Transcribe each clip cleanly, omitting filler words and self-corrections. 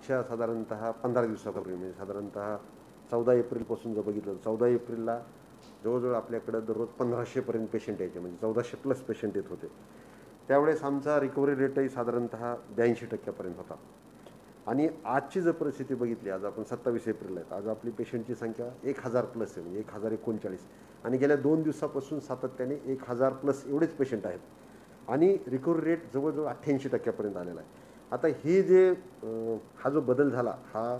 मागच्या साधारणतः 15 दिवसापूर्वी म्हणजे साधारणतः 14 एप्रिलपासून जर बघितलं 14 एप्रिलला जवळजवळ आपल्याकडे दररोज 1500 पर्यंत पेशंट यायचे, म्हणजे 1400 प्लस पेशंट येत होते. त्यावेळेस आमचा रिकव्हरी रेटही साधारणतः 82% पर्यंत होता. आणि आजची जर परिस्थिती बघितली, आज आपण 27 एप्रिल आहे, आज आपली पेशंटची संख्या 1000 प्लस आहे, म्हणजे 1039. आणि गेल्या 2 दिवसापासून सातत्याने 1000 प्लस एवढेच पेशंट आहेत आणि रिकव्हरी रेट जवळजवळ 88% पर्यंत आलेला आहे. आता हे जे हा जो बदल झाला हा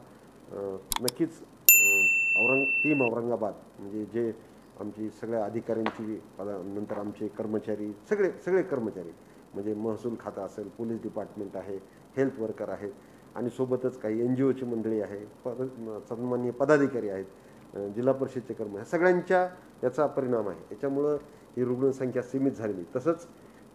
नक्कीच टीम औरंगाबाद म्हणजे जे आमची सगळ्या अधिकाऱ्यांची नंतर आमचे कर्मचारी सगळे कर्मचारी म्हणजे महसूल खाता असेल, पोलीस डिपार्टमेंट आहे, हेल्थ वर्कर आहेत आणि सोबतच काही NGOची मंडळी आहे, सन्माननीय पदाधिकारी आहेत, जिल्हा परिषदचे कर्मचारी, सगळ्यांच्या याचा परिणाम आहे. याच्यामुळं ही रुग्णसंख्या सीमित झालेली. तसंच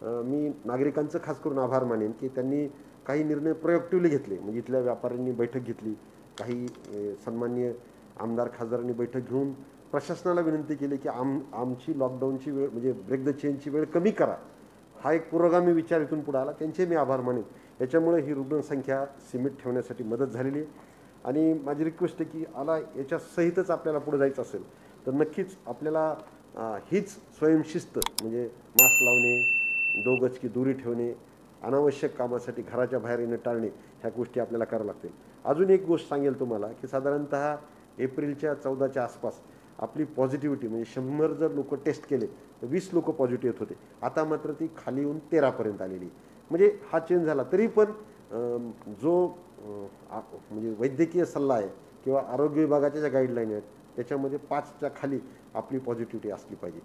मी नागरिकांचं खास करून आभार मानेन की त्यांनी काही निर्णय प्रोएक्टिव्हली घेतले. म्हणजे इथल्या व्यापाऱ्यांनी बैठक घेतली, काही सन्माननीय आमदार खासदारांनी बैठक घेऊन प्रशासनाला विनंती केली की आमची लॉकडाऊनची वेळ म्हणजे ब्रेक द चेनची वेळ कमी करा. हा एक पुरोगामी विचार इथून पुढे आला, त्यांचे मी आभार मानेन. याच्यामुळे ही रुग्णसंख्या सीमित ठेवण्यासाठी मदत झालेली आहे. आणि माझी रिक्वेस्ट आहे की याच्या सहितच आपल्याला पुढे जायचं असेल तर नक्कीच आपल्याला हीच स्वयंशिस्त म्हणजे मास्क लावणे, 2 गज की दूरी ठेवणे, अनावश्यक कामासाठी घराच्या बाहेर येणं टाळणे, ह्या गोष्टी आपल्याला कराव्या लागतील. अजून एक गोष्ट सांगेल तुम्हाला की साधारणतः एप्रिलच्या 14च्या आसपास आपली पॉझिटिव्हिटी म्हणजे 100 जर लोक टेस्ट केले तर 20 लोक पॉझिटिव्ह येत होते. आता मात्र ती खाली येऊन 13 पर्यंत आलेली. म्हणजे हा चेंज झाला. तरी पण जो म्हणजे वैद्यकीय सल्ला आहे किंवा आरोग्य विभागाच्या ज्या गाईडलाईन आहेत त्याच्यामध्ये 5च्या खाली आपली पॉझिटिव्हिटी असली पाहिजे.